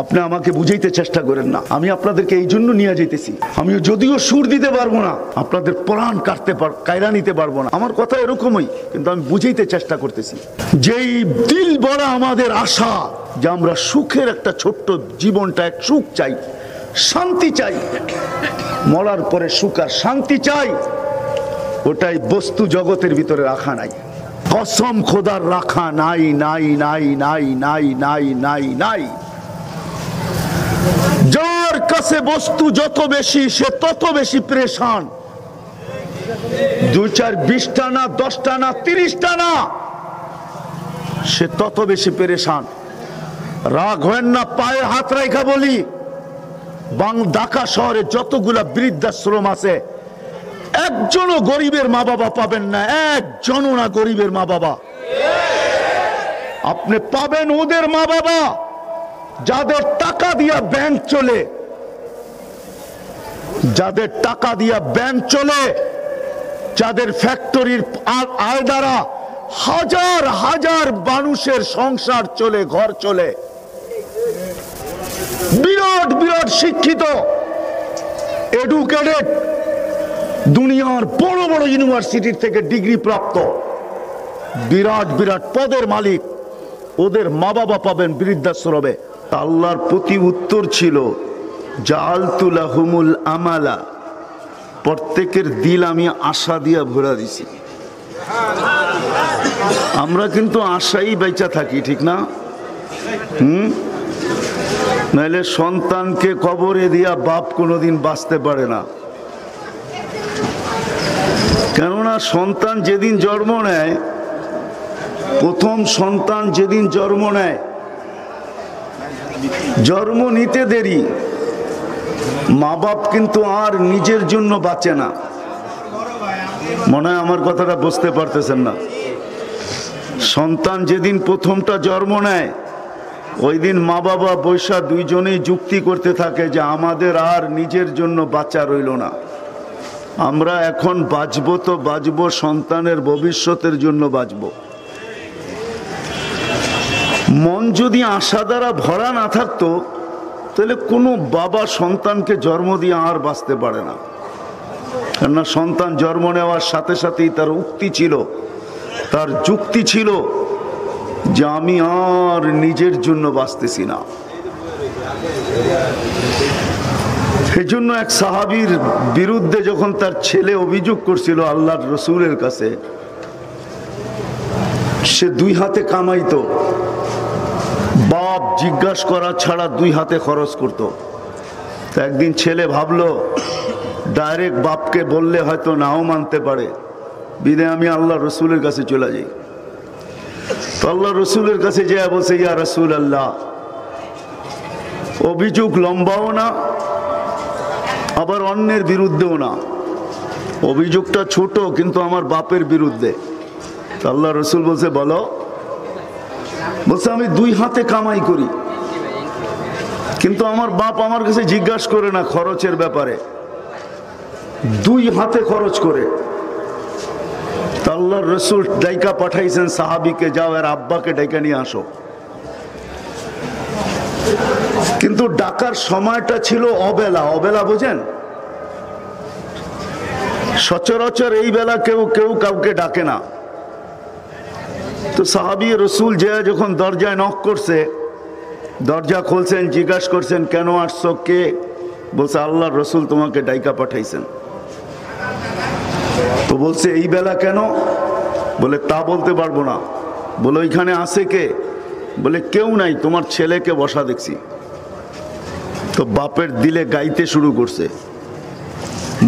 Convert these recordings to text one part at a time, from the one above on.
আপনি আমাকে বুঝাইতে চেষ্টা করেন না, আমি আপনাদেরকে এই জন্য নিয়ে যেতেছি। আমি যদিও সুর দিতে পারবো না, আপনাদের প্রাণ কায়রা নিতে পারবো না, আমার কথা এরকমই, কিন্তু আমি বুঝাইতে চেষ্টা করতেছি। যেই দিল বড়া আমাদের আশা যে আমরা সুখের একটা ছোট্ট জীবনটা, এক সুখ চাই, শান্তি চাই, মরার পরে সুখ আর শান্তি চাই, ওটাই বস্তু জগতের ভিতরে রাখা নাই। কসম খোদার রাখা নাই নাই নাই নাই নাই নাই নাই নাই। যার কাছে বস্তু যত বেশি সে তত বেশি পরেশান। 2, 4, 20টা না, 10টা না, 30টা না, সে তত বেশি পরেশান। রাগ হয় না, পায়ে হাত রাখা বলি, ঢাকা শহরে যতগুলা বৃদ্ধাশ্রম আছে একজনও গরিবের মা বাবা পাবেন না, একজনও না গরিবের মা বাবা। আপনি পাবেন ওদের মা বাবা যাদের টাকা দিয়া ব্যাংক চলে, যাদের টাকা দিয়া ব্যাংক চলে, যাদের ফ্যাক্টরির আয় দ্বারা হাজার হাজার মানুষের সংসার চলে, ঘর চলে, বিরাট বিরাট শিক্ষিত, এডুকেটেড, দুনিয়ার বড় বড় ইউনিভার্সিটির থেকে ডিগ্রি প্রাপ্ত, বিরাট বিরাট পদের মালিক, ওদের মা বাবা পাবেন বৃদ্ধাশ্রমে। আল্লাহর প্রতি উত্তর ছিল জাআলতু লাহুমুল আমালা, প্রত্যেকের দিল আমি আশা দিয়া ভরা দিছি। আমরা কিন্তু আশাই বেঁচে থাকি, ঠিক না? নাহলে সন্তানকে কবরে দিয়া বাপ কোনোদিন বাঁচতে পারে না। কেননা সন্তান যেদিন জন্ম নেয়, প্রথম সন্তান যেদিন জন্ম নেয়, জন্ম নিতে দেরি, মা বাপ কিন্তু আর নিজের জন্য বাঁচে না। মনে হয় আমার কথাটা বুঝতে পারতেছেন না। সন্তান যেদিন প্রথমটা জন্ম নেয়, ওই দিন মা বাবা বৈশা দুইজনেই যুক্তি করতে থাকে যে আমাদের আর নিজের জন্য বাঁচা রইল না, আমরা এখন বাঁচবো তো বাঁচবো সন্তানের ভবিষ্যতের জন্য বাঁচবো। মন যদি আশা দ্বারা ভরা না থাকতো, তাহলে কোনো বাবা সন্তানকে জন্ম দিয়ে আর বাঁচতে পারে না। কেননা সন্তান জন্ম নেওয়ার সাথে সাথেই তার উক্তি ছিল, তার যুক্তি ছিল যে আমি আর নিজের জন্য বাঁচতেছি না। এই জন্য এক সাহাবীর বিরুদ্ধে যখন তার ছেলে অভিযোগ করছিল আল্লাহর রসুলের কাছে, সে 2 হাতে কামাইতো, বাপ জিজ্ঞাসা করা ছাড়া 2 হাতে খরচ করত। তো একদিন ছেলে ভাবলো ডাইরেক্ট বাপকে বললে হয়তো নাও মানতে পারে, বিদায় আমি আল্লাহ রসুলের কাছে চলে যাই। তো আল্লাহ রসুলের কাছে যায় বলছে, ইয়া রসুল আল্লাহ, অভিযোগ লম্বাও না আবার অন্যের বিরুদ্ধেও না, অভিযোগটা ছোট কিন্তু আমার বাপের বিরুদ্ধে। তো আল্লাহ রসুল বলছে বলো। বলছে আমি 2 হাতে কামাই করি, কিন্তু আমার বাপ আমার কাছে জিজ্ঞাসা করে না খরচের ব্যাপারে, 2 হাতে খরচ করে। আল্লাহর রসুল ডাইকা পাঠাইছেন সাহাবীকে, যাও এর আব্বাকে ডাইকা নিয়ে আসো। কিন্তু ডাকার সময়টা ছিল অবেলা। অবেলা বোঝেন? সচরাচর এই বেলা কেউ কেউ কাউকে ডাকে না। তো সাহাবী রসুল যে যখন দরজায় নক করছে, দরজা খুলছেন, জিজ্ঞাসা করছেন কেন আসছো, কে? বলছে আল্লাহর রসুল তোমাকে ডাইকা পাঠাইছেন। তো বলছে এই বেলা কেন? বলে তা বলতে পারবো না। বলে ওইখানে আছে কে? বলে কেউ নাই, তোমার ছেলেকে বসা দেখছি। তো বাপের দিলে গাইতে শুরু করছে,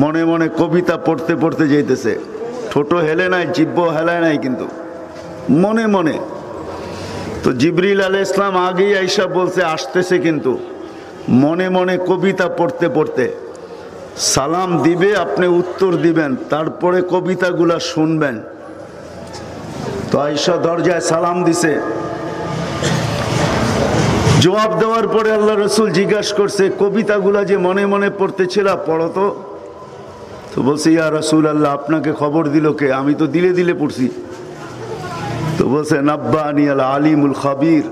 মনে মনে কবিতা পড়তে পড়তে যেতেছে, ঠোঁটো হেলে নাই, জিহ্ব হেলায় নাই, কিন্তু মনে মনে। তো জিবরিল আলাইহিস সালাম আগেই আইসা বলছে আসতেছে, কিন্তু মনে মনে কবিতা পড়তে পড়তে সালাম দিবে, আপনি উত্তর দিবেন, তারপরে কবিতাগুলা শুনবেন। তো আয়েশা দরজায় সালাম দিছে, জবাব দেওয়ার পরে আল্লাহ রসুল জিজ্ঞাসা করছে কবিতাগুলা যে মনে মনে পড়তেছিল পড়ো তো। তো বলছে ইয়া রসুল আল্লাহ, আপনাকে খবর দিল কে? আমি তো দিলে দিলে পড়ছি। তো বলছে নাব্বানি আল আলিমুল খাবির,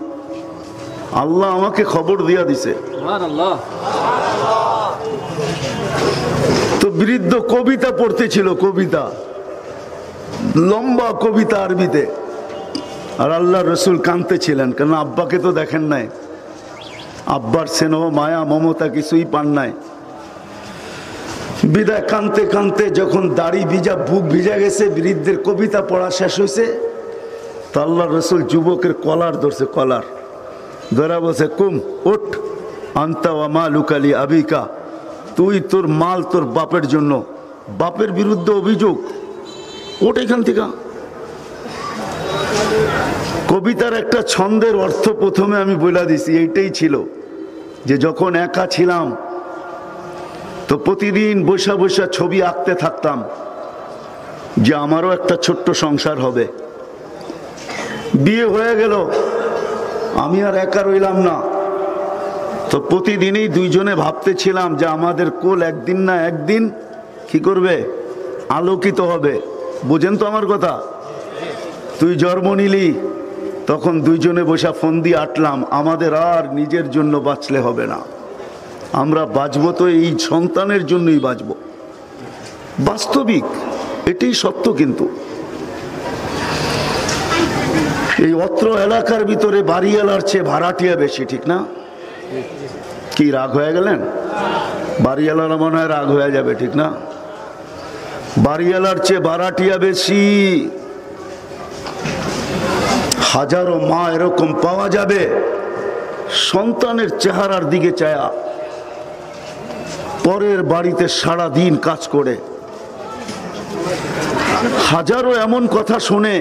আল্লাহ আমাকে খবর দিয়া দিছে। তো বৃদ্ধ কবিতা পড়তেছিল, কবিতা, লম্বা কবিতা আরবিতে, আর আল্লাহ রসুল কাঁদতেছিলেন, কেন আব্বাকে তো দেখেন নাই, আব্বার স্নেহ মায়া মমতা কিছুই পান নাই। বিদায় কাঁদতে কাঁদতে যখন দাড়ি ভিজা, বুক ভিজা গেছে, বৃদ্ধের কবিতা পড়া শেষ হয়েছে, তো আল্লাহ রসুল যুবকের কলার ধরছে, কলার ধরা বলছে, কুম উঠ, আন্তা ওয়া মালুকা লি আবিকা, তুই তোর মাল তোর বাপের জন্য, বাপের বিরুদ্ধে অভিযোগ, ওঠ এখান থেকে। কবিতার একটা ছন্দের অর্থ প্রথমে আমি বলে দিছি, এইটাই ছিল যে যখন একা ছিলাম তো প্রতিদিন বসা বসা ছবি আঁকতে থাকতাম যে আমারও একটা ছোট্ট সংসার হবে। বিয়ে হয়ে গেল, আমি আর একা রইলাম না, তো প্রতিদিনই দুইজনে ভাবতেছিলাম যে আমাদের কোল একদিন না একদিন কি করবে, আলোকিত হবে। বুঝেন তো আমার কথা? তুই জন্ম নিলি, তখন দুইজনে বসা ফোন দিয়ে আটলাম, আমাদের আর নিজের জন্য বাঁচলে হবে না, আমরা বাঁচবো তো এই সন্তানের জন্যই বাঁচবো। বাস্তবিক এটাই সত্য। কিন্তু এই অত্র এলাকার ভিতরে বাড়িওয়ালার চেয়ে ভাড়াটিয়া বেশি, ঠিক না? কি রাগ হয়ে গেলেন? বাড়িওয়ালারা মনে হয় রাগ হয়ে যাবে, ঠিক না? বাড়িওয়ালার চেয়ে ভাড়াটিয়া বেশি। হাজারো মা এরকম পাওয়া যাবে সন্তানের চেহারার দিকে চায়া পরের বাড়িতে সারা দিন কাজ করে, হাজারো এমন কথা শুনে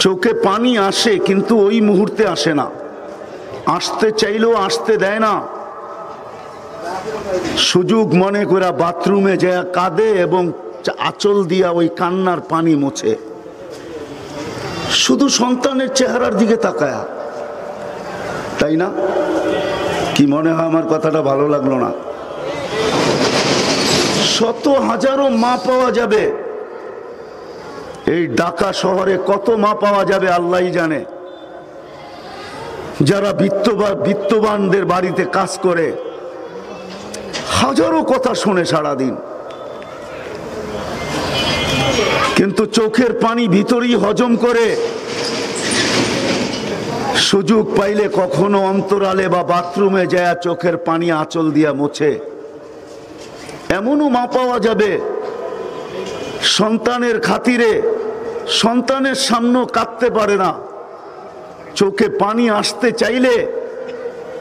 চোখে পানি আসে, কিন্তু ওই মুহূর্তে আসে না, আসতে চাইলেও আসতে দেয় না। সুযোগ মনে করে বাথরুমে যায় কাঁদে এবং আঁচল দিয়া ওই কান্নার পানি মোছে, শুধু সন্তানের চেহারার দিকে তাকায়া, তাই না? কি মনে হয় আমার কথাটা ভালো লাগলো না? শত হাজারো মা পাওয়া যাবে এই ঢাকা শহরে, কত মা পাওয়া যাবে আল্লাহই জানে, যারা বিত্তবানদের বাড়িতে কাজ করে, হাজারো কথা শুনে সারাদিন, কিন্তু চোখের পানি ভিতরেই হজম করে, সুযোগ পাইলে কখনো অন্তরালে বা বাথরুমে যায় চোখের পানি আঁচল দিয়া মোছে। এমনও মা পাওয়া যাবে সন্তানের খাতিরে সন্তানের সামনে কাঁদতে পারে না, চোখে পানি আসতে চাইলে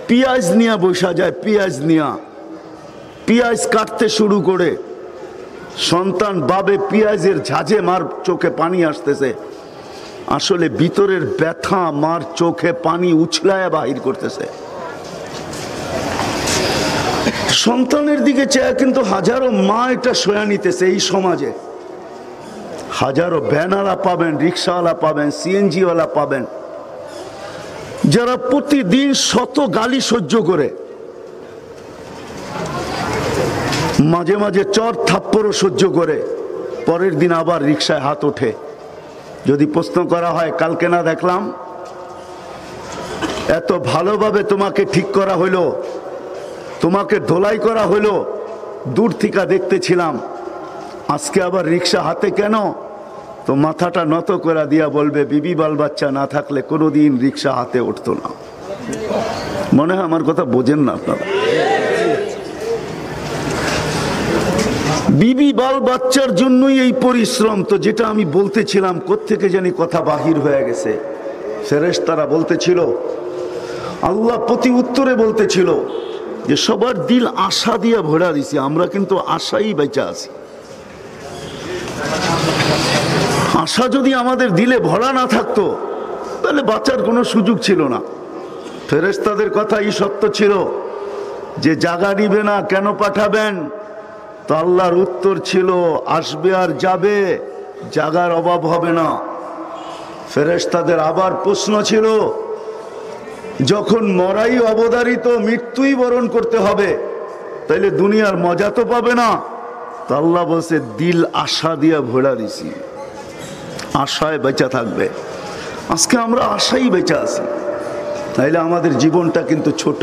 পেঁয়াজ নিয়ে বসা যায়, পেঁয়াজ কাটতে শুরু করে, সন্তান বাবে পেঁয়াজের ঝাঁঝে মার চোখে পানি আসতেছে, আসলে ভিতরের ব্যথা মার চোখে পানি উছলায় বাহির করতেছে। সন্তানের দিকে চেয়ে কিন্তু হাজারো মা এটা সয়া নিতেছে। এই সমাজে হাজারো ভ্যানওয়ালা পাবেন, রিক্সাওয়ালা পাবেন, সিএনজিওয়ালা পাবেন, যারা প্রতিদিন শত গালি সহ্য করে, মাঝে মাঝে চর থাপ্পড়ও সহ্য করে, পরের দিন আবার রিক্সায় হাত ওঠে। যদি প্রশ্ন করা হয় কালকে না দেখলাম, এত ভালোভাবে তোমাকে ঠিক করা হইলো, তোমাকে ধোলাই করা হইলো, দূর থেকে দেখতেছিলাম, আজকে আবার রিক্সা হাতে কেন? তো মাথাটা নত করে দিয়া বলবে, বিবি বাল বাচ্চা না থাকলে কোনোদিন রিক্সা হাতে উঠতো না। মনে হয় আমার কথা বোঝেন না আপনারা? বিবি বাল বাচ্চার জন্যই এই পরিশ্রম। তো যেটা আমি বলতেছিলাম, কোত্থেকে জানি কথা বাহির হয়ে গেছে, ফেরেশতারা বলতেছিল, আল্লাহ প্রতি উত্তরে বলতেছিল যে সবার দিল আশা দিয়ে ভরা দিছি, আমরা কিন্তু আশাই বেঁচে আছি। আশা যদি আমাদের দিলে ভরা না থাকতো তাহলে বাঁচার কোনো সুযোগ ছিল না। ফেরেশতাদের কথাই সত্য ছিল যে জাগা নিবে না, কেন পাঠাবেন? তো আল্লাহর উত্তর ছিল, আসবে আর যাবে, জাগার অভাব হবে না। ফেরেশতাদের আবার প্রশ্ন ছিল, যখন মরাই অবধারিত, মৃত্যুই বরণ করতে হবে, তাইলে দুনিয়ার মজা তো পাবে না। তো আল্লাহ বলছে, দিল আশা দিয়া ভরা দিছি, আশায় বেঁচে থাকবে। আজকে আমরা আশাই বেঁচে আছি। নাইলে আমাদের জীবনটা কিন্তু ছোট।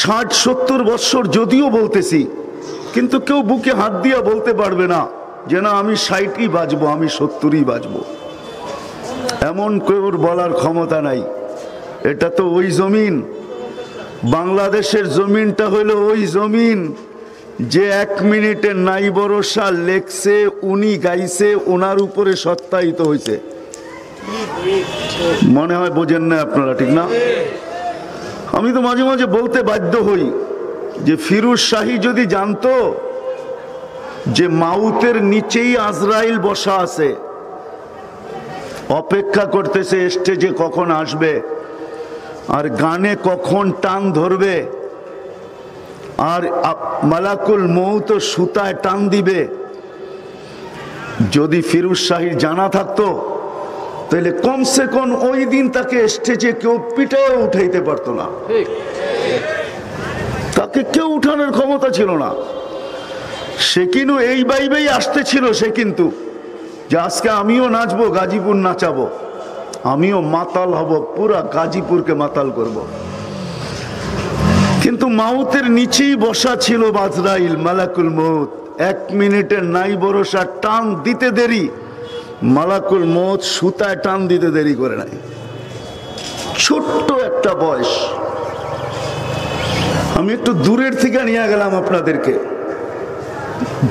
60-70 বৎসর যদিও বলতেছি, কিন্তু কেউ বুকে হাত দিয়া বলতে পারবে না যে না আমি 60ই বাঁচবো, আমি 70ই বাঁচবো। এমন কেউ বলার ক্ষমতা নাই। এটা তো ওই জমিন, বাংলাদেশের জমিনটা হলো ওই জমিন যে 1 মিনিটে নাই ভরসা লেখছে, উনি গাইছে, ওনার উপরে সত্যায়িত হয়েছে। মনে হয় বোঝেন না আপনারা, ঠিক না? আমি তো মাঝে মাঝে বলতে বাধ্য হই যে ফিরোজ শাহী যদি জানতো যে মাউতের নিচেই আজরাইল বসা আছে, অপেক্ষা করতেছে স্টেজে কখন আসবে আর গানে কখন টান ধরবে আর মালাকুল মউত সুতায় টান দিবে, যদি ফিরোজ শাহীর জানা থাকতো তাহলে কমসে কম ওই দিন তাকে স্টেজে কেউ পিটাও উঠাইতে পারতো না, তাকে কেউ উঠানোর ক্ষমতা ছিল না। সে কিন্তু এই বাইবেই আসতেছিল, সে কিন্তু যে আজকে আমিও নাচবো, গাজীপুর নাচাবো, আমিও মাতাল হব, পুরা গাজীপুরকে মাতাল করব। কিন্তু মাউতের নিচেই বসা ছিল আজরাইল, মালাকুল মউত। 1 মিনিটের নাই ভরসা, টান দিতে দেরি, মালাকুল মউত সুতায় টান দিতে দেরি করে নাই। ছোট্ট একটা বয়স। আমি একটু দূরের থেকে নিয়ে গেলাম আপনাদেরকে,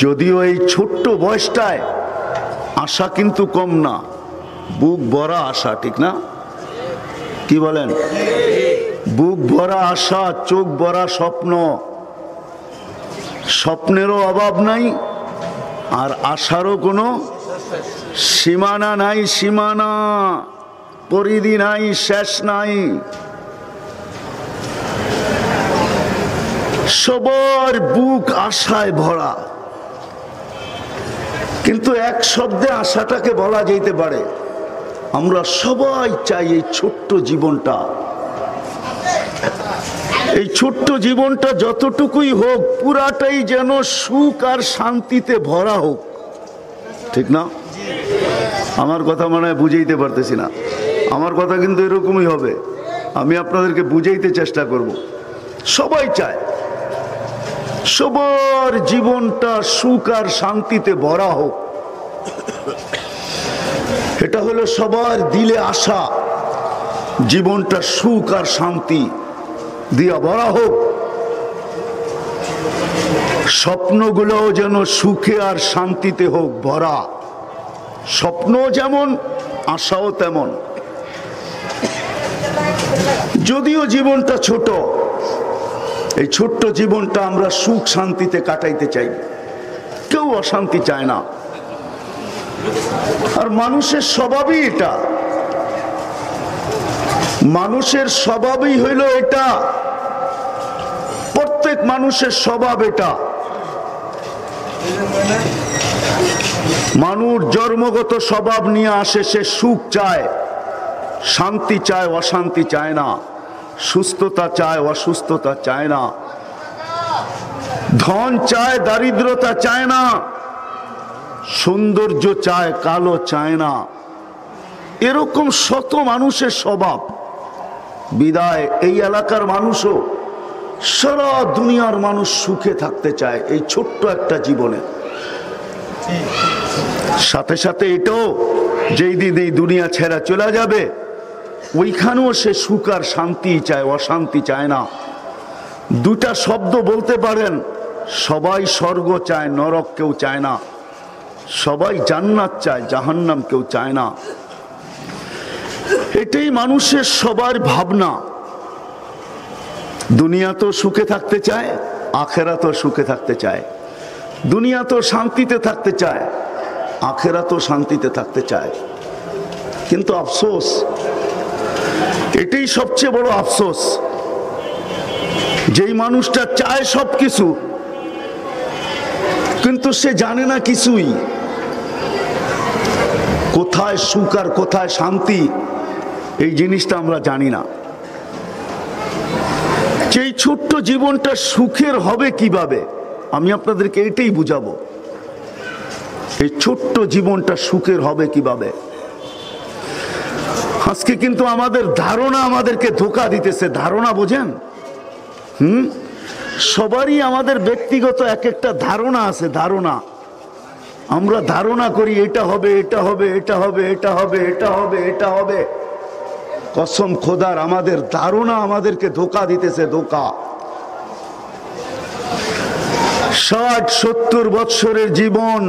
যদিও এই ছোট্ট বয়সটায় আশা কিন্তু কম না, বুক ভরা আশা, ঠিক না? কি বলেন? বুক ভরা আশা, চোখ ভরা স্বপ্ন, স্বপ্নেরও অভাব নাই আর আশারও কোনো সীমানা নাই, সীমানা পরিধি নাই, শেষ নাই। সবার বুক আশায় ভরা, কিন্তু এক শব্দে আশাটাকে বলা যেতে পারে আমরা সবাই চাই এই ছোট্ট জীবনটা, এই ছোট্ট জীবনটা যতটুকুই হোক পুরাটাই যেন সুখ আর শান্তিতে ভরা হোক, ঠিক না? আমার কথা মনে হয় বুঝাইতে পারতেছি না। আমার কথা কিন্তু এরকমই হবে, আমি আপনাদেরকে বুঝাইতে চেষ্টা করব। সবাই চায় সবার জীবনটা সুখ আর শান্তিতে ভরা হোক, এটা হলো সবার দিলে আশা, জীবনটা সুখ আর শান্তি দিয়া ভরা হোক। স্বপ্নগুলোও যেন সুখে আর শান্তিতে হোক ভরা, স্বপ্ন যেমন আশাও তেমন। যদিও জীবনটা ছোট, এই ছোট্ট জীবনটা আমরা সুখ শান্তিতে কাটাইতে চাই, কেউ অশান্তি চায় না। আর মানুষের স্বভাবই এটা, মানুষের স্বভাবই হইল এটা, প্রত্যেক মানুষের স্বভাব এটা। মানুষ জন্মগত স্বভাব নিয়ে আসে, সে সুখ চায়, শান্তি চায়, অশান্তি চায় না, সুস্থতা চায়, অসুস্থতা চায় না, ধন চায়, দারিদ্রতা চায় না, সৌন্দর্য চায়, কালো চায় না। এরকম শত মানুষের স্বভাব। বিদায় এই এলাকার মানুষও, সারা দুনিয়ার মানুষ সুখে থাকতে চায় এই ছোট্ট একটা জীবনে। সাথে সাথে এটাও যেই দিন এই দুনিয়া ছেড়া চলে যাবে, ওইখানেও সে সুখ আর শান্তি চায়, অশান্তি চায় না। দুটা শব্দ বলতে পারেন, সবাই স্বর্গ চায়, নরক কেউ চায় না, সবাই জান্নাত চায়, জাহান্নাম কেউ চায় না। এটাই মানুষের সবার ভাবনা। দুনিয়া তো সুখে থাকতে চায়, আখেরাত সুখে থাকতে চায়। দুনিয়া তো শান্তিতে থাকতে চায়, আখেরাত শান্তিতে থাকতে চায়। কিন্তু আফসোস, এটাই সবচেয়ে বড় আফসোস, যেই মানুষটা চায় সবকিছু কিন্তু সে জানে না কিছুই, কোথায় সুখ আর কোথায় শান্তি এই জিনিসটা আমরা জানি না। এই ছোট্ট জীবনটা সুখের হবে কিভাবে, আমি আপনাদেরকে এটাই বুঝাবো। এই ছোট্ট জীবনটা সুখের হবে কিভাবে। আজকে কিন্তু আমাদের ধারণা আমাদেরকে ধোঁকা দিতেছে। ধারণা বোঝেন? সবারই আমাদের ব্যক্তিগত এক একটা ধারণা আছে। ধারণা আমরা ধারণা করি এটা হবে, এটা হবে, এটা হবে, এটা হবে, এটা হবে, এটা হবে। কসম খোদার আমাদের ধারণা আমাদেরকে ধোঁকা দিতেছে। ধোঁকা। 60-70 বৎসরের জীবন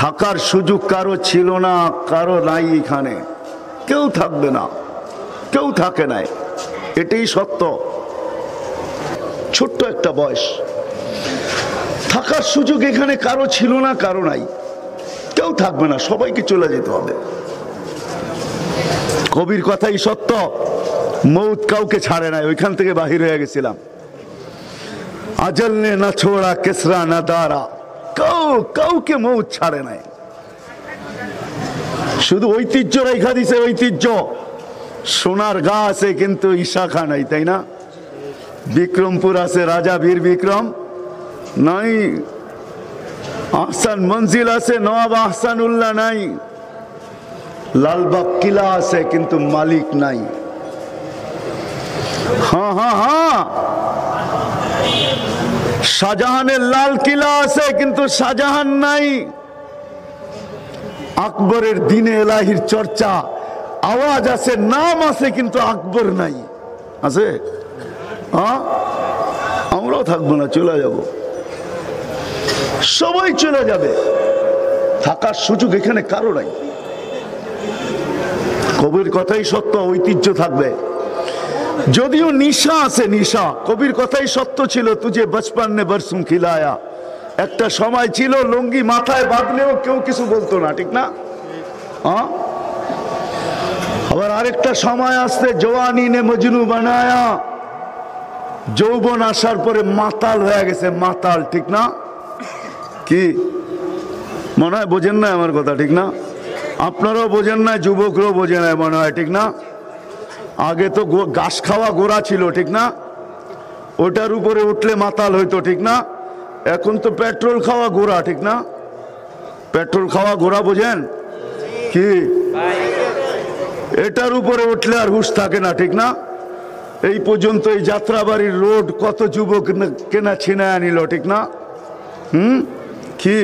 থাকার সুযোগ কারো ছিল না, কারো নাই। এখানে কেউ থাকবে না, কেউ থাকে নাই, এটাই সত্য। ছোট্ট একটা বয়স, থাকার সুযোগ এখানে কারো ছিল না, কারো নাই, কেউ থাকবে না, সবাইকে চলে যেতে হবে। কবির কথাই সত্য, মৌত কাউকে ছাড়ে নাই। ওইখান থেকে বাহির হয়ে গেছিলাম। আজল নে না ছোড়া কেসরা না দারা, কাউকে মৌত ছাড়ে নাই। শুধু ঐতিহ্য রেখা দিছে। ঐতিহ্য সোনার গা আছে কিন্তু ঈশা খা নাই, তাই না? বিক্রমপুর আছে, রাজা বীর বিক্রম নাই। আহসান মঞ্জিল আছে, নবাব আহসানুল্লাহ নাই। লালবাগ কিলা আছে কিন্তু মালিক নাই। হ্যাঁ হ্যাঁ হ্যাঁ, শাহজাহানের লাল কিলা আছে কিন্তু শাহজাহান নাই। আকবরের দিনে এলাহির চর্চা আওয়াজ আছে, নাম আছে কিন্তু আকবর নাই। আছে? হ্যাঁ, আমরাও থাকবো না, চলে যাব। সবাই চলে যাবে, থাকার সুযোগ এখানে কারো নাই। কবির কথাই সত্য, ঐতিহ্য থাকবে। যদিও নিশা আছে, নিশা। কবির কথাই সত্য ছিল, তুঝে বচপন নে বরসুম খিলায়া। একটা সময় ছিল লুঙ্গি মাথায় বাঁধলেও কেউ কিছু বলতো না, ঠিক না? হ্যাঁ, আবার আরেকটা সময় আসছে, জওয়ানি নে মজনু বানায়া। যৌবন আসার পরে মাতাল হয়ে গেছে, মাতাল, ঠিক না? কি মনে হয় বোঝেন না আমার কথা, ঠিক না? আপনারাও বোঝেন না, যুবকরাও বোঝে না মনে হয়, ঠিক না? আগে তো ঘাস খাওয়া গোড়া ছিল, ঠিক না? ওটার উপরে উঠলে মাতাল হইতো, ঠিক না? এখন তো পেট্রোল খাওয়া গোড়া, ঠিক না? পেট্রোল খাওয়া গোড়া বোঝেন কি? এটার উপরে উঠলে আর হুঁশ থাকে না, ঠিক না? এই পর্যন্ত এই যাত্রাবাড়ির রোড কত যুবক কেনা ছিনায় নিল, ঠিক না? কি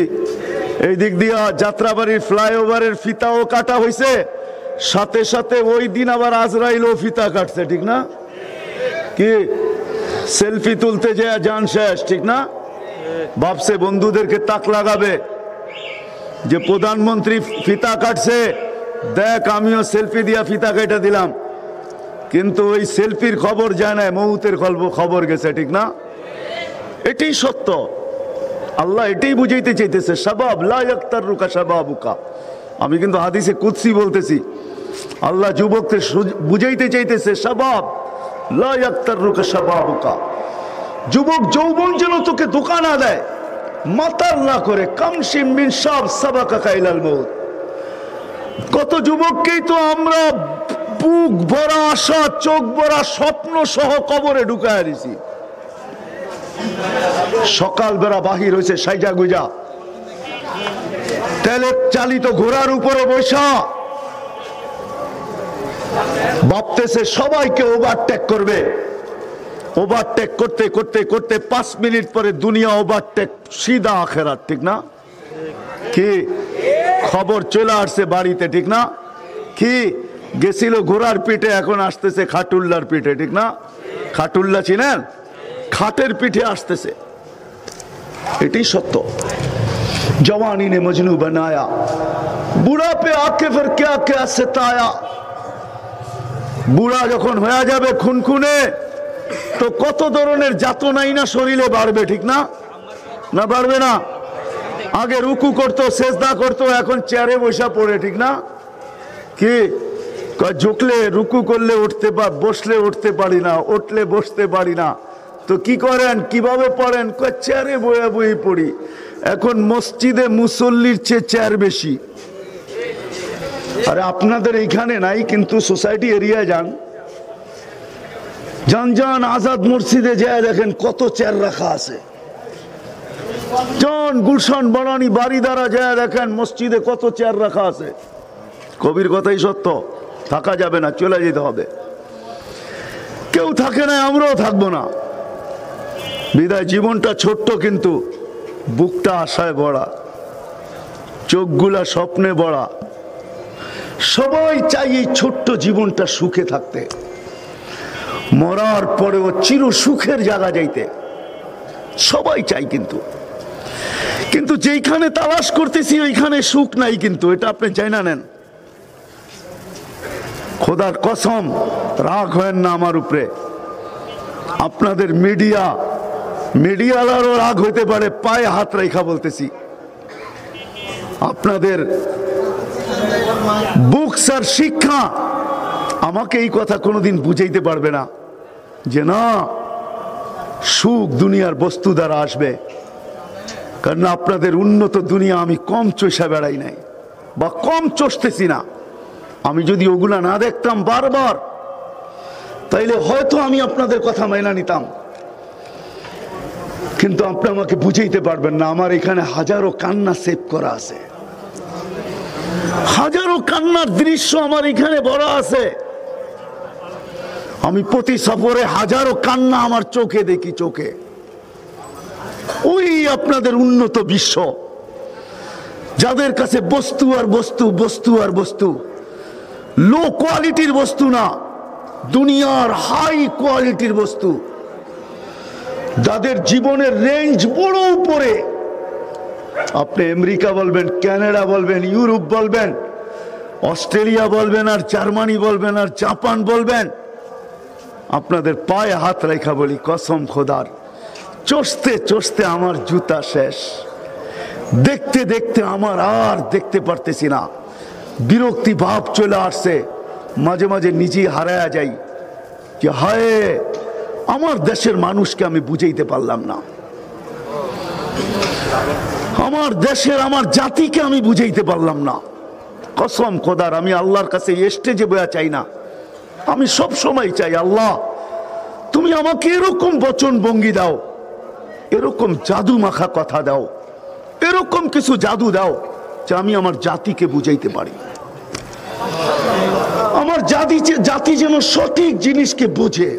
এই দিক দিয়া যাত্রাবাড়ির ফ্লাইওভারের ফিতাও কাটা হয়েছে, সাথে সাথে ওই দিন আবার আজরাইলও ফিতা কাটছে, ঠিক না? কি সেলফি তুলতে যায় জান শেষ, ঠিক না? ভাবছে বন্ধুদেরকে তাক লাগাবে যে প্রধানমন্ত্রী ফিতা কাটছে, দেখ আমিও সেলফি দিয়া ফিতা কেটে দিলাম। কিন্তু ওই সেলফির খবর যায় না, মৌতের খবর গেছে, ঠিক না? এটাই সত্য। আল্লাহ এটাই বুঝাইতে চাইতেছে, শাবাব লা ইয়াক্তারুকা শাবাবুকা। আমি কিন্তু হাদিসে কুদসি বলতেছি, আল্লাহ যুবককে বুঝাইতে চাইতেছে, শাবাব লা ইয়াক্তারুকা শাবাবুকা। যুবক যৌবন যেন তোকে ধোঁকা না দেয়, মাতাল না করে। কামশিম মিন শাব সাবাকা ইলাল মউত। কত যুবককেই তো আমরা বুক ভরা আশা, চোখ ভরা স্বপ্ন সহ কবরে ঢুকায় দিছি। সকালবেলা বাহির হয়েছে সাইজা গুজা, তেলের চালিত ঘোড়ার উপরে বসা, ভাবতেছে সবাইকে ওভারটেক করবে। ওভারটেক করতে করতে করতে 5 মিনিট পরে দুনিয়া ওভারটেক, সিধা আখেরাত, ঠিক না? কি খবর চলে আসছে বাড়িতে, ঠিক না? কি গেছিল ঘোড়ার পিঠে, এখন আসতেছে খাটুল্লার পিঠে, ঠিক না? খাটুল্লা চিনেন? খাটের পিঠে আসতেছে। এটাই সত্য। জওয়ানি নে মজনু বানায়া, বুড়া পে আকে ফির ক্যা ক্যা সতায়া। বুড়া যখন হয়ে যাবে খুনখুনে, তো কত ধরনের যাতনাই না শরীরে বাড়বে, ঠিক না? না বাড়বে না? আগে রুকু করতো, সেজদা করতো, এখন চেয়ারে বসা পড়ে, ঠিক না? কি ঝুঁকলে রুকু করলে উঠতে বসলে উঠতে পারি না, উঠলে বসতে পারি না। তো কি করেন, কিভাবে পড়েন? চেয়ারে বয়া বই পড়ি। এখন মসজিদে মুসল্লির চেয়ে চেয়ার বেশি। আরে আপনাদের এইখানে নাই, কিন্তু সোসাইটি এরিয়ায় যান, যান আজাদ মসজিদে যায় দেখেন কত চেয়ার রাখা আছে। জন গুলশান বনানী বাড়ি দ্বারা যায় দেখেন মসজিদে কত চেয়ার রাখা আছে। কবির কথাই সত্য, থাকা যাবে না, চলে যেতে হবে। কেউ থাকে না, আমরাও থাকবো না। বিদায় জীবনটা ছোট্ট, কিন্তু বুকটা আশায় ভরা, চোখগুলা স্বপ্নে ভরা। সবাই চাই এই ছোট্ট জীবনটা সুখে থাকতে, মরার পরেও চির সুখের জায়গা যাইতে সবাই চাই। কিন্তু যেইখানে তালাশ করতেছি ওইখানে সুখ নাই। কিন্তু এটা আপনি জানা নেন। খোদার কসম, রাগ হয় না আমার উপরে। আপনাদের মিডিয়ালারও রাগ হইতে পারে, পায়ে হাত রেখা বলতেছি। আপনাদের বুকস আর শিক্ষা আমাকে এই কথা কোনোদিন বুঝাইতে পারবে না যে না, সুখ দুনিয়ার বস্তু দ্বারা আসবে। কারণ আপনাদের উন্নত দুনিয়া আমি কম চষা বেড়াই নাই, বা কম চষতেছি না। আমি যদি ওগুলা না দেখতাম বারবার, তাইলে হয়তো আমি আপনাদের কথা মেনে নিতাম। কিন্তু আপনি আমাকে বুঝাইতে পারবেন না। আমার এখানে হাজারো কান্না সেভ করা আছে, হাজারো কান্নার দৃশ্য আমার এখানে ভরা আছে। আমি প্রতি সফরে হাজারো কান্না আমার চোখে দেখি, চোখে। ওই আপনাদের উন্নত বিশ্ব, যাদের কাছে বস্তু আর বস্তু, বস্তু আর বস্তু, লো কোয়ালিটির বস্তু না, দুনিয়ার হাই কোয়ালিটির বস্তু, যাদের জীবনের রেঞ্জ বড় উপরে। আপনি আমেরিকা বলবেন, কানাডা বলবেন, ইউরোপ বলবেন, অস্ট্রেলিয়া বলবেন, আর জার্মানি বলবেন, আর জাপান বলবেন, আপনাদের পায়ে হাত রেখা বলি কসম খোদার, চষতে চষতে আমার জুতা শেষ। দেখতে দেখতে আমার আর দেখতে পারতেছি না, বিরক্তি ভাব চলে আসছে। মাঝে মাঝে নিজেই হারায়া যাই যে হায়, আমার দেশের মানুষকে আমি বুঝাইতে পারলাম না, আমার দেশের, আমার জাতিকে আমি বুঝাইতে পারলাম না। কসম খোদার, আমি আল্লাহর কাছে স্টেজে বয়া চাই না, আমি সব সময় চাই আল্লাহ তুমি আমাকে এরকম বচন ভঙ্গি দাও, এরকম জাদু মাখা কথা দাও, এরকম কিছু জাদু দাও যে আমি আমার জাতিকে বুঝাইতে পারি, আমার জাতি যেন সঠিক জিনিসকে বোঝে।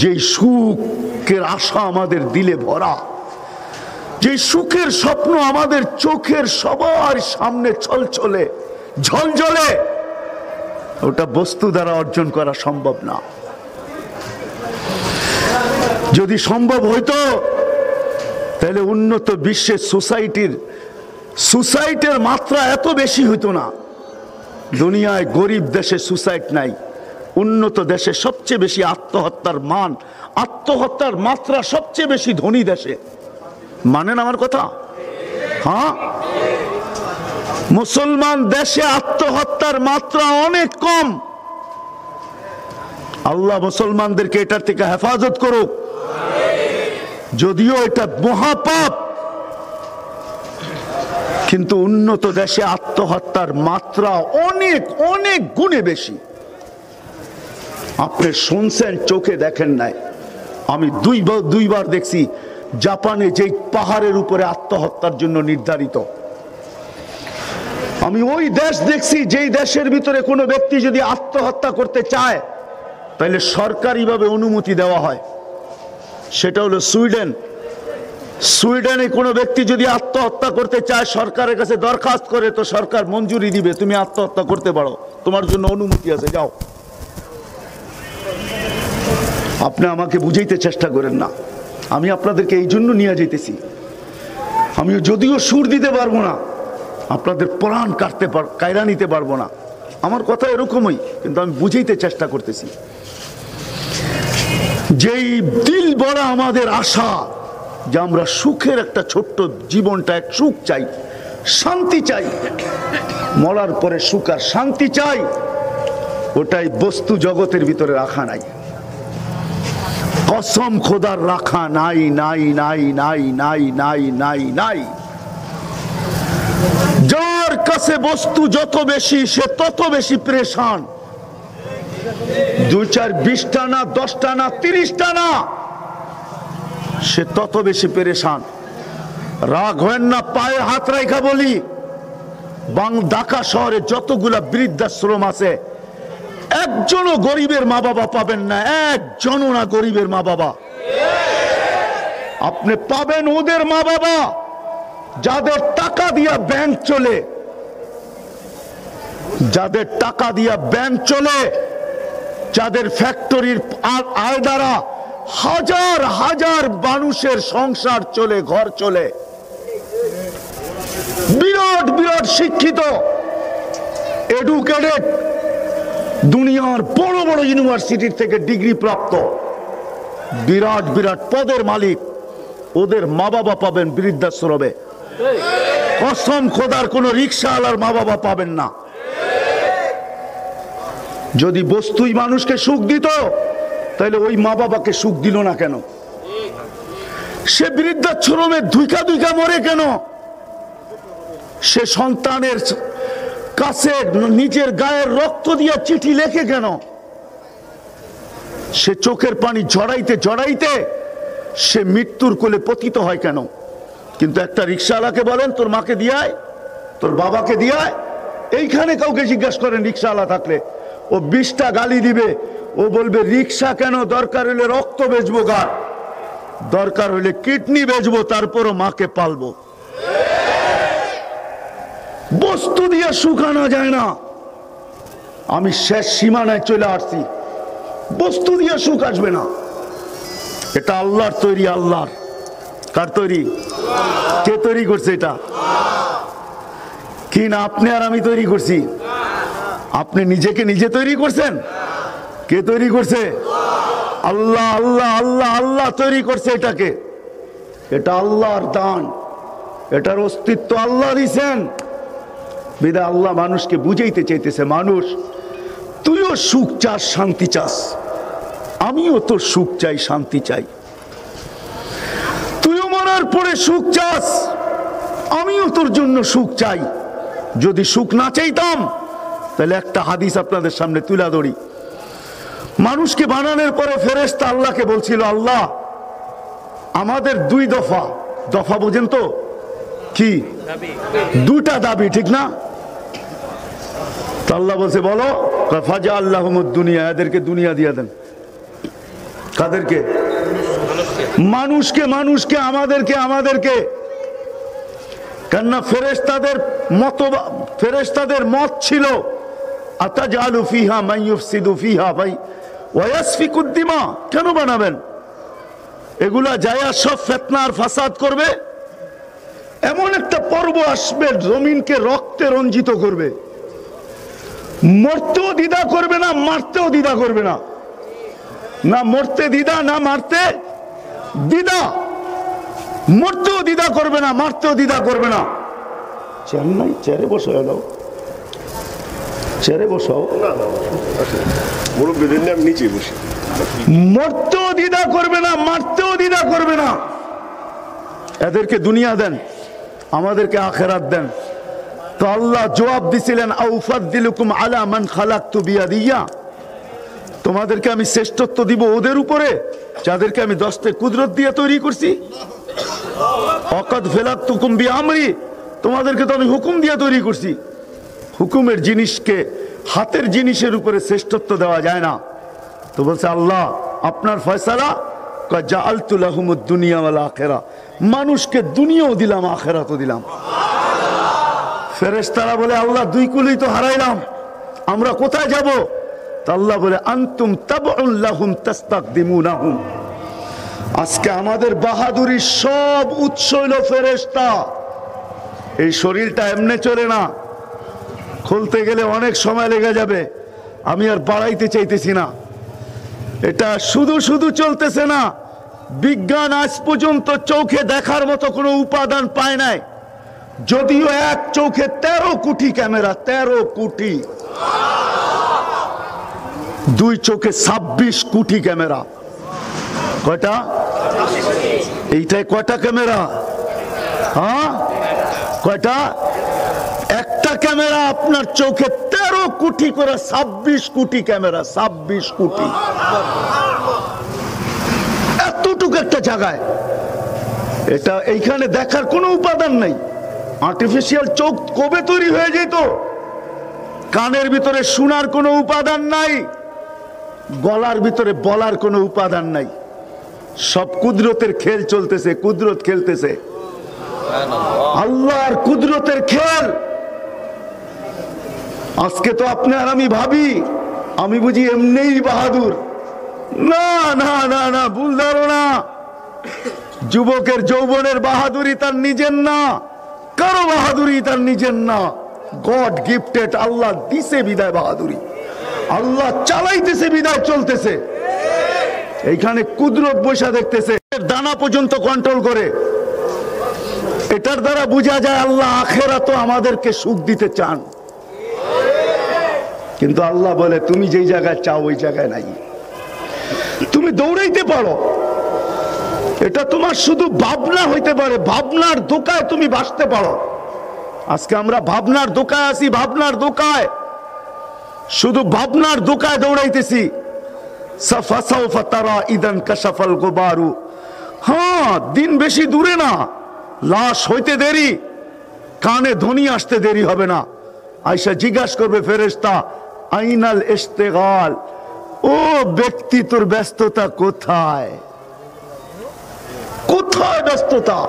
যে সুখের আশা আমাদের দিলে ভরা, যে সুখের স্বপ্ন আমাদের চোখের সবার সামনে ছলছলে ঝলঝলে, ওটা বস্তু দ্বারা অর্জন করা সম্ভব না। যদি সম্ভব হইতো তাহলে উন্নত বিশ্বের সুসাইডের মাত্রা এত বেশি হইতো না। দুনিয়ায় গরিব দেশে সুসাইড নাই, উন্নত দেশে সবচেয়ে বেশি আত্মহত্যার মাত্রা সবচেয়ে বেশি ধনী দেশে। মানেন আমার কথা? হ্যাঁ, মুসলমান দেশে আত্মহত্যার মাত্রা অনেক কম। আল্লাহ মুসলমানদেরকে এটার থেকে হেফাজত করুক। যদিও এটা মহাপাপ, কিন্তু উন্নত দেশে আত্মহত্যার মাত্রা অনেক অনেক গুণে বেশি। আপনি শুনছেন, চোখে দেখেন নাই। আমি দুইবার দেখছি জাপানে যেই পাহাড়ের উপরে আত্মহত্যার জন্য নির্ধারিত। আমি ওই দেশ দেখছি যেই দেশের ভিতরে কোনো ব্যক্তি যদি আত্মহত্যা করতে চায় তাহলে সরকারিভাবে অনুমতি দেওয়া হয়। সেটা হলো সুইডেন। সুইডেনে কোনো ব্যক্তি যদি আত্মহত্যা করতে চায়, সরকারের কাছে দরখাস্ত করে, তো সরকার মঞ্জুরি দিবে, তুমি আত্মহত্যা করতে পারো, তোমার জন্য অনুমতি আছে, যাও। আপনি আমাকে বুঝাইতে চেষ্টা করেন না, আমি আপনাদেরকে এই জন্য নিয়ে যেতেছি। আমি যদিও সুর দিতে পারবো না, আপনাদের প্রাণ কায়রা নিতে পারবো না, আমার কথা এরকমই, কিন্তু আমি বুঝাইতে চেষ্টা করতেছি। যেই দিল বড়া আমাদের আশা যে আমরা সুখের একটা ছোট্ট জীবনটা, এক সুখ চাই, শান্তি চাই, মরার পরে সুখ আর শান্তি চাই, ওটাই বস্তু জগতের ভিতরে রাখা নাই। কসম খোদার রাখা নাই, নাই নাই নাই নাই নাই নাই নাই। যার কাছে বস্তু যত বেশি, সে তত বেশি পরেশান। 2, 4, 20টা না, 10টা না, 30টা না, সে তত বেশি পরেশান। রাগ হয় না, পায়ে হাত রাখা বলি, ঢাকা শহরে যতগুলা বৃদ্ধাশ্রম আছে একজনও গরিবের মা বাবা পাবেন না, একজনও না গরিবের মা বাবা। আপনি পাবেন ওদের মা বাবা যাদের টাকা দিয়া ব্যাংক চলে, যাদের টাকা দিয়া ব্যাংক চলে, যাদের ফ্যাক্টরির আয় দ্বারা হাজার হাজার মানুষের সংসার চলে, ঘর চলে, বিরাট বিরাট শিক্ষিত, এডুকেটেড, দুনিয়ার বড় বড় ইউনিভার্সিটির থেকে ডিগ্রি প্রাপ্ত, বিরাট বিরাট পদের মালিক, ওদের মা বাবা পাবেন বৃদ্ধাশ্রমে। কসম খোদার কোন রিকশাওয়ালার মা বাবা পাবেন না। যদি বস্তুই মানুষকে সুখ দিত তাহলে ওই মা বাবাকে সুখ দিল না কেন? সে বৃদ্ধাশ্রমে ধুইকা ধুইকা মরে কেন? সে সন্তানের কাছে নিজের গায়ের রক্ত দিয়ে চিঠি লেখে কেন? সে চোখের পানি ঝরাইতে ঝরাইতে সে মৃত্যুর কোলে পতিত হয় কেন? কিন্তু একটা রিকশাওয়ালাকে বলেন তোর মাকে দিয়ায়, তোর বাবাকে দিয়ায়, এইখানে কাউকে জিজ্ঞাসা করেন রিকশাওয়ালা থাকলে, ও 20টা গালি দিবে। ও বলবে রিকশা কেন, দরকার হলে রক্ত বেচবো, গা দরকার হলে কিডনি বেচবো, তারপরও মাকে পালবো। বস্তু দিয়ে সুখ আনা যায় না। আমি শেষ সীমানায় চলে আসছি, বস্তু দিয়ে সুখ আসবে না। এটা আল্লাহর তৈরি। আল্লাহর কার তৈরি? কে তৈরি করছে এটা? কি না আপনি আর আমি তৈরি করছি? আপনি নিজেকে নিজে তৈরি করছেন? কে তৈরি করছে? আল্লাহ আল্লাহ আল্লাহ আল্লাহ তৈরি করছে এটাকে। এটা আল্লাহর দান, এটার অস্তিত্ব আল্লাহ দিয়েছেন। বিধায় আল্লাহ মানুষকে বুঝাইতে চাইতেছে, মানুষ তুইও সুখ চাস, শান্তি চাস, আমিও তোর সুখ চাই, শান্তি চাই। তুইও মরার পরে সুখ চাস, আমিও তোর জন্য সুখ চাই। যদি সুখ না চাইতাম তাহলে একটা হাদিস আপনাদের সামনে তুলে ধরি। মানুষকে বানানোর পরে ফেরেশতা আল্লাহকে বলছিল, আল্লাহ আমাদের 2 দফা, দফা বোঝেন তো কি? 2টা দাবি, ঠিক না? আল্লাহ বলছে বলো, ফাজা আল্লাহুমুদ দুনিয়া, এদেরকে দুনিয়া দিয়ে দেন। কাদেরকে? মানুষকে, মানুষকে, আমাদেরকে, আমাদেরকে। কেননা ফেরেশতাদের মত ছিল আতাজালু ফিহা মান ইউফসিদু ফিহা ওয়া ইয়াসফিকুদ দিমা। কেন বানাবেন? এগুলা যায়া সব ফিতনা আর ফাসাদ করবে। এমন একটা পর্ব আসবে জমিনকে রক্তে রঞ্জিত করবে, মরতেও দ্বিধা করবে না, মারতেও দ্বিধা করবে না। না মরতে দ্বিধা, না মারতে দ্বিধা। মরতেও দ্বিধা করবে না, মারতেও দ্বিধা করবে না। চেয়ার নাই, চেয়ারে বসে এলো, চেয়ারে বসাও। নিচে বসে মরতেও দ্বিধা করবে না, মারতেও দ্বিধা করবে না। এদেরকে দুনিয়া দেন, আমাদেরকে আখিরাত দেন। তো আল্লাহ জবাব দিছিলেন, আউফাদ্দিলুকুম আলা মান খালাকতু বিয়াদিয়া, তোমাদেরকে আমি শ্রেষ্ঠত্ব দিব ওদের উপরে যাদেরকে আমি দস্তে কুদরত দিয়ে তৈরি করছি। অকাদ ফেলাতুকুম বিআমরি, তোমাদেরকে তো আমি হুকুম দিয়ে তৈরি করছি। হুকুমের জিনিসকে, হাতের জিনিসের উপরে শ্রেষ্ঠত্ব দেওয়া যায় না। তো বলছে আল্লাহ আপনার ফয়সালা, জাআলতু লাহুমুদ দুনিয়া ওয়াল আখিরা, মানুষকে দুনিয়াও দিলাম, আখিরাতও দিলাম। ফেরেশতারা বলে আল্লাহ 2 কুলই তো হারাইলাম, আমরা কোথায় যাব? তা আল্লাহ বলে আনতুম তাবউন লাহুম তাস্তাকদিমুনাহুম। আজকে আমাদের বাহাদুরির সব উৎস হইল ফেরেশতা। এই শরীরটা এমনি চলে না, খুলতে গেলে অনেক সময় লেগে যাবে। আমি আর বাড়াইতে চাইতেছি না। এটা শুধু শুধু চলতেছে না। বিজ্ঞান আজ পর্যন্ত চোখে দেখার মতো কোনো উপাদান পায় নাই, যদিও এক চোখে 13 কোটি ক্যামেরা, 13 কোটি, 2 চোখে 26 কোটি ক্যামেরা। কয়টা? এইটাই কয়টা ক্যামেরা? হ্যাঁ কয়টা? একটা ক্যামেরা আপনার চোখে 13 কোটি করে, 26 কোটি ক্যামেরা, 26 কোটি। এতটুকু একটা জায়গায়, এটা এইখানে দেখার কোনো উপাদান নাই। আর্টিফিশিয়াল চোখ কবে তৈরি হয়ে যেত? কানের ভিতরে শোনার কোনো উপাদান নাই, গলার ভিতরে বলার কোনো উপাদান নাই, সব কুদরতের খেল চলতেছে, কুদরত খেলতেছে, আল্লাহর কুদরতের খেল। আজকে তো আপনি আর আমি ভাবি আমি বুঝি এমনিই বাহাদুর। না না না না, ভুল ধারণা। যুবকের যৌবনের বাহাদুরি তার নিজের না, কারো বাহাদুরি তার নিজের না। গড গিফটেড, আল্লাহ দিছে বিদায় বাহাদুরি, আল্লাহ চালাইতেছে বিদায় চলতেছে। এইখানে কুদরত বৈশা দেখতেছে, দানা পর্যন্ত কন্ট্রোল করে। এটার দ্বারা বোঝা যায় আল্লাহ আখেরাত আমাদেরকে সুখ দিতে চান। কিন্তু আল্লাহ বলে তুমি যেই জায়গায় চাও ওই জায়গায় নাই। তুমি দৌড়াইতে পারো, এটা তোমার শুধু ভাবনা হইতে পারে, ভাবনার ধোকায় তুমি বাঁচতে পারো। আজকে আমরা ভাবনার ধোকায় আছি, ভাবনার ধোকায়, শুধু ভাবনার ধোকায় দৌড়াইতেছি। হ্যাঁ, দিন বেশি দূরে না, লাশ হইতে দেরি, কানে ধ্বনি আসতে দেরি হবে না। আয়সা জিজ্ঞাসা করবে ফেরেশতা, আইনাল ইশতিগাল, ও ব্যক্তি তোর ব্যস্ততা কোথায়? কোথায় ব্যস্ততা?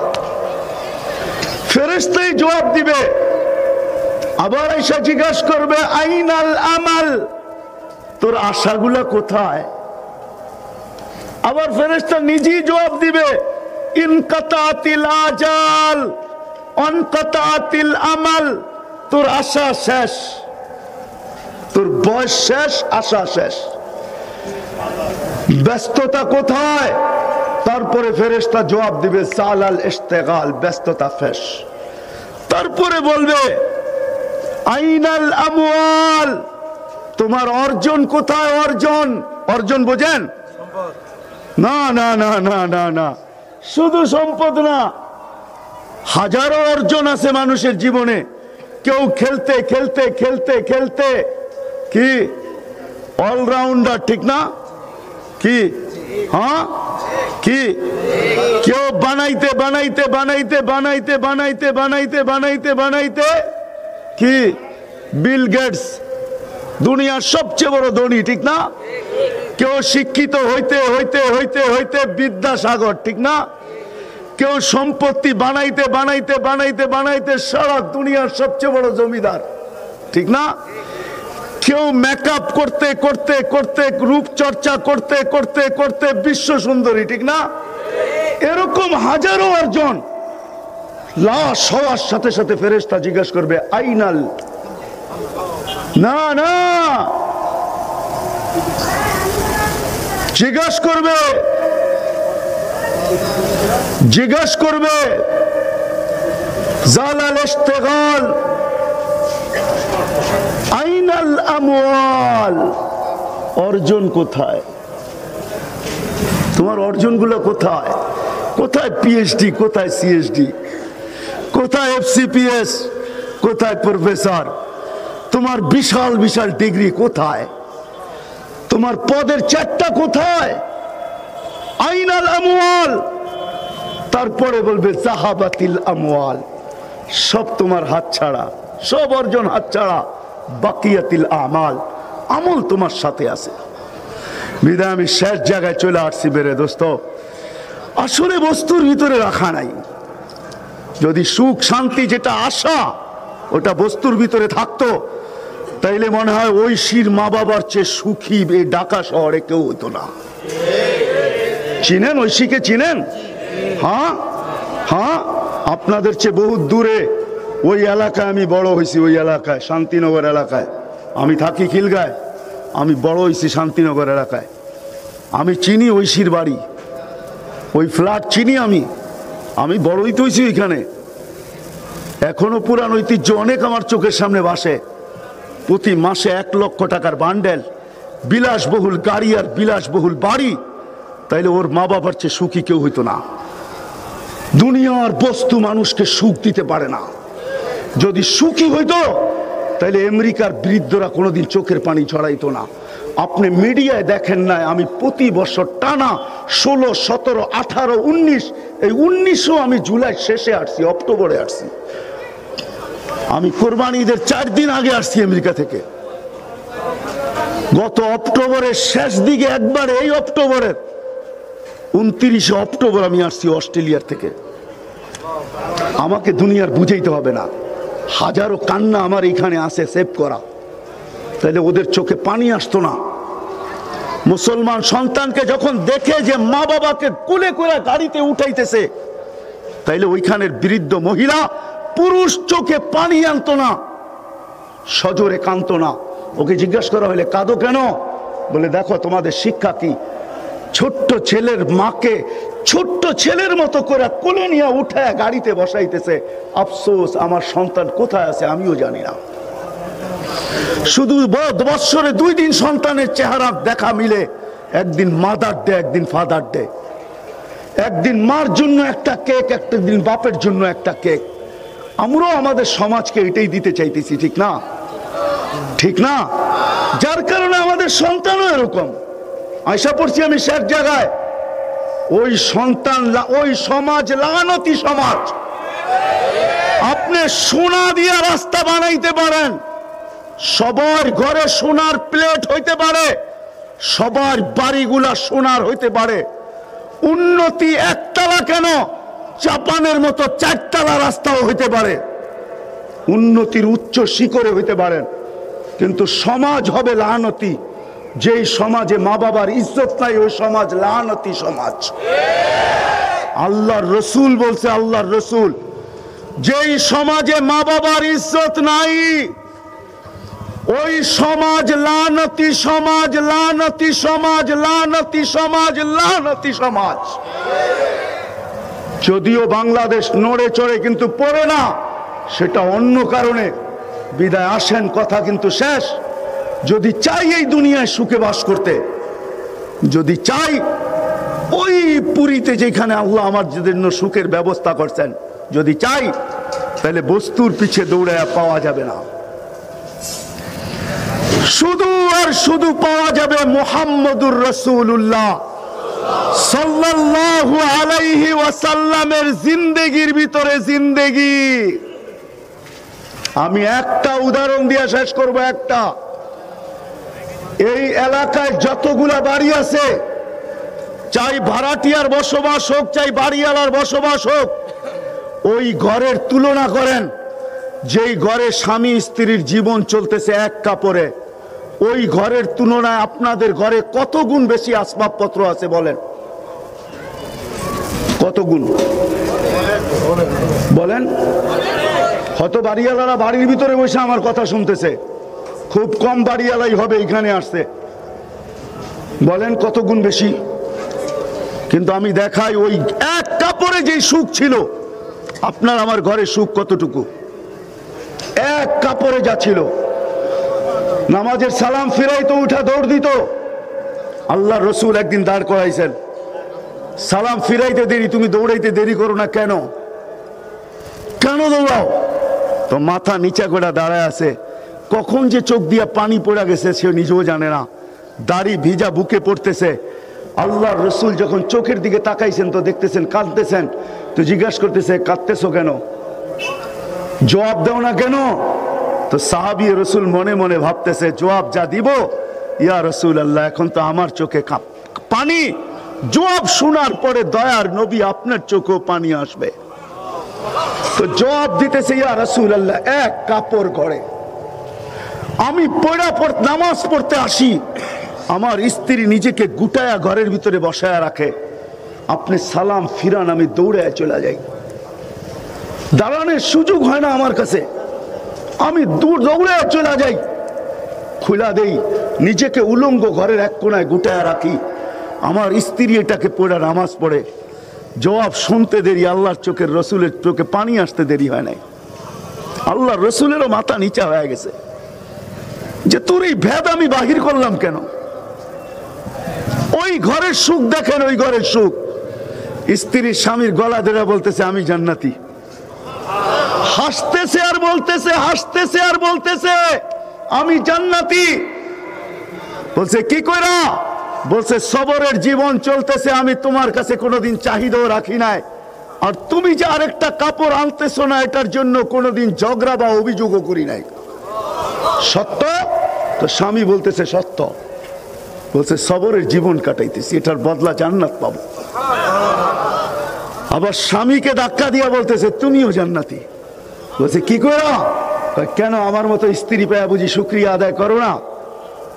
ফেরেশতাই জবাব দিবে। আবার আয়সা জিজ্ঞাসা করবে, আইনাল আমাল, তোর আশাগুলা কোথায়? আবার ফেরেশতা নিজেই জবাব দিবে, ইনকাতাতিল আজাল অনকাতাতিল আমাল, তোর আশা শেষ, তোর বয়স শেষ, আশা শেষ। ব্যস্ততা কোথায়? তারপরে ফেরেশতা জবাব দিবে, সালাল ইশতিগাল, ব্যস্ততা শেষ। তারপরে বলবে, আইনাল আমওয়াল, তোমার অর্জন কোথায়? অর্জন, অর্জন বোঝেন? না না না না না না, শুধু সম্পদ না, হাজারো অর্জন আছে মানুষের জীবনে। কেউ খেলতে খেলতে খেলতে খেলতে কি অলরাউন্ডার, ঠিক না? কি হ্যাঁ কি? কেউ বানাইতে বানাইতে বানাইতে বানাইতে বানাইতে বানাইতে বানাইতে বানাইতে কি বিল গেটস, দুনিয়ার সবচেয়ে বড় ধনী, ঠিক না? কেউ শিক্ষিত হইতে হইতে হইতে হইতে বিদ্যাসাগর, ঠিক না? কেউ সম্পত্তি বানাইতে বানাইতে বানাইতে বানাইতে সারা দুনিয়ার সবচেয়ে বড় জমিদার, ঠিক না? কেউ মেকআপ করতে করতে করতে, রূপচর্চা করতে করতে করতে বিশ্ব সুন্দরী, ঠিক না? এরকম হাজারো অর্জন। লাশ হওয়ার সাথে সাথে ফেরেশতা জিজ্ঞাসা করবে, আইনাল, না না, জিজ্ঞাসা করবে, জিজ্ঞাসা করবে, জালাল ইশতিগাল, আইনাল আমওয়াল, অর্জন কোথায়? তোমার অর্জনগুলো কোথায়? কোথায় পিএইচডি, কোথায় সিএইচডি, কোথায় এফসিপিএস, কোথায় প্রফেসর? তোমার বিশাল বিশাল ডিগ্রি কোথায়? তোমার পদের চারটা কোথায়? আইনাল আমওয়াল। তারপরে বলবে জাহাবাতিল আমওয়াল, সব তোমার হাত ছাড়া, সব অর্জন হাত ছাড়া। বাকিয়াতিল আমাল, আমল তোমার সাথে আছে। বিদায় আমি শেষ জায়গায় চলে আসছি বেরে দোস্ত। আসলে বস্তুর ভিতরে রাখা নাই। যদি সুখ শান্তি যেটা আশা ওটা বস্তুর ভিতরে থাকতো, তাইলে মনে হয় ঐশীর মা বাবার চেয়ে সুখী এই ঢাকা শহরে কেউ হতো না। চিনেন ঐশীকে? চিনেন? হ্যাঁ হ্যাঁ, আপনাদের চেয়ে বহু দূরে ওই এলাকায় আমি বড় হয়েছি। ওই এলাকায়, শান্তিনগর এলাকায়। আমি থাকি খিলগায়, আমি বড় হয়েছি শান্তিনগর এলাকায়। আমি চিনি ঐশীর বাড়ি, ওই ফ্ল্যাট চিনি আমি বড়ই তো হয়েছি ওইখানে। এখনো পুরান ঐতিহ্য অনেক আমার চোখের সামনে ভাসে। প্রতি মাসে 1 লক্ষ টাকার বান্ডেল, বিলাসবহুল গাড়ি আর বিলাসবহুল বাড়ি। তাইলে ওর মা বাবার চেয়ে সুখী কেউ হইতো না। দুনিয়ার বস্তু মানুষকে সুখ দিতে পারে না। যদি সুখী হইতো তাইলে আমেরিকার বৃদ্ধরা কোনোদিন চোখের পানি ছড়াইতো না। আপনি মিডিয়ায় দেখেন না, আমি প্রতি বছর টানা 16, 17, 18, 19, এই 19ও আমি জুলাই শেষে আসছি, অক্টোবরে আসছি। আমি কোরবানি ঈদের 4 দিন আগে আসছি আমেরিকা থেকে। গত অক্টোবরের শেষ দিকে একবার, এই অক্টোবরের 29 অক্টোবর আমি আসছি অস্ট্রেলিয়ার থেকে। আমাকে দুনিয়ার বুঝাইতে হবে না, হাজারো কান্না আমার এখানে আসে সেভ করা, তাহলে ওদের চোখে পানি আসতো না। মুসলমান সন্তানকে যখন দেখে যে মা বাবাকে কোলে করে গাড়িতে উঠাইতেছে, তাইলে ওইখানের বৃদ্ধ মহিলা পুরুষ চোখে পানি আনতো না, সজোরে কাঁদতো না। ওকে জিজ্ঞাসা করা হলে কাঁদো কেন? বলে দেখো তোমাদের শিক্ষা কি। ছোট্ট ছেলের মাকে ছোট্ট ছেলের মতো করে কোলে নিয়ে উঠায় গাড়িতে বসাইতেছে। আফসোস, আমার সন্তান কোথায় আছে আমিও জানি না। শুধু বৎসরে 2 দিন সন্তানের চেহারা দেখা মিলে, একদিন মাদার ডে, একদিন ফাদার ডে। একদিন মার জন্য একটা কেক, একটা দিন বাপের জন্য একটা কেক। আমরাও আমাদের সমাজকে এটাই দিতে চাইতেছি, ঠিক না? ঠিক না? যার কারণে আমাদের সন্তানও এরকম। আশা করছি আমি শেষ জায়গায়, ওই সন্তান, ওই সমাজ লানতি সমাজ। আপনি সোনা দিয়ে রাস্তা বানাইতে পারেন, সবার ঘরে সোনার প্লেট হইতে পারে, সবার বাড়িগুলা সোনার হইতে পারে। উন্নতি একতলা কেন, জাপানের মতো 4 তলা রাস্তাও হইতে পারে, উন্নতির উচ্চ শিখরে হইতে পারেন। কিন্তু সমাজ হবে লানতি। যেই সমাজে মা বাবার ইজ্জত নাই, ওই সমাজ লানতি সমাজ। আল্লাহর রসুল বলছে, আল্লাহর রসুল, যেই সমাজে মা বাবার ইজ্জত নাই, ওই সমাজ লানতি সমাজ, লানতি সমাজ, লানতি সমাজ, লানতি সমাজ। যদিও বাংলাদেশ নড়ে চড়ে কিন্তু পড়ে না, সেটা অন্য কারণে। বিদায় আসেন, কথা কিন্তু শেষ। যদি চাই এই দুনিয়ায় সুখে বাস করতে, যদি চাই ওই পুরীতে যেখানে আল্লাহ আমার জন্য সুখের ব্যবস্থা করছেন, যদি চাই, তাহলে বস্তুর পিছে দৌড়ায় পাওয়া যাবে না। শুধু আর শুধু পাওয়া যাবে মুহাম্মদুর রাসূলুল্লাহ সাল্লাল্লাহু আলাইহি ওয়াসাল্লামের জিন্দেগির ভিতরে জিন্দেগি। আমি একটা উদাহরণ দিয়ে শেষ করব। একটা, এই এলাকায় যতগুলা বাড়ি আছে, চাই ভাড়াটিয়ার বসবাস হোক, চাই বাড়িওয়ালার বসবাস হোক, ওই ঘরের তুলনা করেন। যেই ঘরে স্বামী স্ত্রীর জীবন চলতেছে এক কাপড়ে, ওই ঘরের তুলনায় আপনাদের ঘরে কত গুণ বেশি আসবাবপত্র আছে বলেন? কত গুণ বলেন? হয়তো বাড়িওয়ালারা বাড়ির ভিতরে বসে আমার কথা শুনতেছে, খুব কম বাড়িওয়ালাই হবে এখানে আসছে। বলেন কত গুণ বেশি? কিন্তু আমি দেখাই, ওই এক কাপড়ে যেই সুখ ছিল, আপনার আমার ঘরে সুখ কতটুকু? এক কাপড়ে যা ছিল। নামাজের সালাম ফিরাইতো, উঠা দৌড় দিত। আল্লাহ রসুল একদিন দাঁড় করাইছেন, সালাম ফিরাইতে দেরি, তুমি দৌড়াইতে দেরি করো না কেন? কেন দৌড়াও? তো মাথা নিচা করে দাঁড়ায় আছে, কখন যে চোখ দিয়া পানি পড়া গেছে সে নিজেও জানে না, দাড়ি ভিজা বুকে পড়তেছে। আল্লাহ রসুল যখন চোখের দিকে তাকাইছেন তো দেখতেছেন কাঁদতেছেন, তো জিজ্ঞাসা করতেছে কাঁদতেছো কেন? জবাব দাও না কেন? তো সাহাবী রসুল মনে মনে ভাবতেছে, জবাব যা দিব, ইয়া রসুল আল্লাহ, এখন তো আমার চোখে পানি। জবাব শোনার পরে দয়ার নবী আপনার চোখেও পানি আসবে। তো জবাব দিতেছে, ইয়া রসুল আল্লাহ, এক কাপড় ঘরে আমি নামাজ পড়তে আসি, আমার স্ত্রী নিজেকে গুটায়া ঘরের ভিতরে বসায়া রাখে, আপনি সালাম ফিরান, আমি দৌড়ে চলে যাই, দাঁড়ানোর সুযোগ হয় না আমার কাছে, আমি দৌড়ে চলে যাই, খুলা দেই, নিজেকে উলঙ্গ ঘরের এক কোনায় গুটায়া রাখি, আমার স্ত্রী এটাকে পড়ে নামাজ পড়ে। জবাব শুনতে দেরি, আল্লাহর চোখের রসুলের চোখে পানি আসতে দেরি হয় নাই। আল্লাহর রসুলেরও মাথা নিচা হয়ে গেছে যে তোর এই ভেদ আমি বাহির করলাম কেন? ওই ঘরের সুখ দেখেন, ওই ঘরের সুখ। স্ত্রী স্বামীর গলা ধরে বলতেছে আমি জান্নাতি, হাসতেছে আর বলতেছে, হাসতেছে আর বলতেছে আমি জান্নাতি। বলছে কি কইরা? বলছে সবরের জীবন চলতেছে, আমি তোমার কাছে কোনোদিন চাহিদাও রাখি নাই, আর তুমি যে আরেকটা কাপড় আনতেছো না, এটার জন্য কোনোদিন ঝগড়া বা অভিযোগও করি নাই। সত্য? তো স্বামী বলতেছে সত্য। বলছে সবরের জীবন কাটাইতেছি, এটার বদলা জান্নাত পাবো। আবার স্বামীকে ধাক্কা দিয়া বলতেছে তুমিও জান্নাতি। বলছে কি করো? কেন আমার মতো স্ত্রী পেয়ে বুঝি শুকরিয়া আদায় করো না?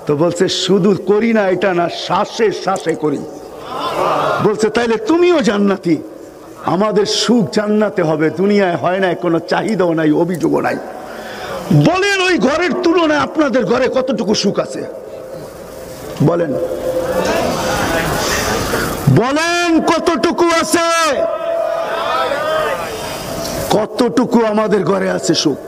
তো বলছে শুধু করি না এটা না, শ্বাসে শ্বাসে করি। বলছে তাইলে তুমিও জান্নাতি। আমাদের সুখ জান্নাতে হবে, দুনিয়ায় হয় না, কোনো চাহিদাও নাই, অভিযোগও নাই। বলেন ওই ঘরের তুলনায় আপনাদের ঘরে কতটুকু সুখ আছে? বলেন বলেন কতটুকু আছে? কতটুকু আমাদের ঘরে আছে সুখ?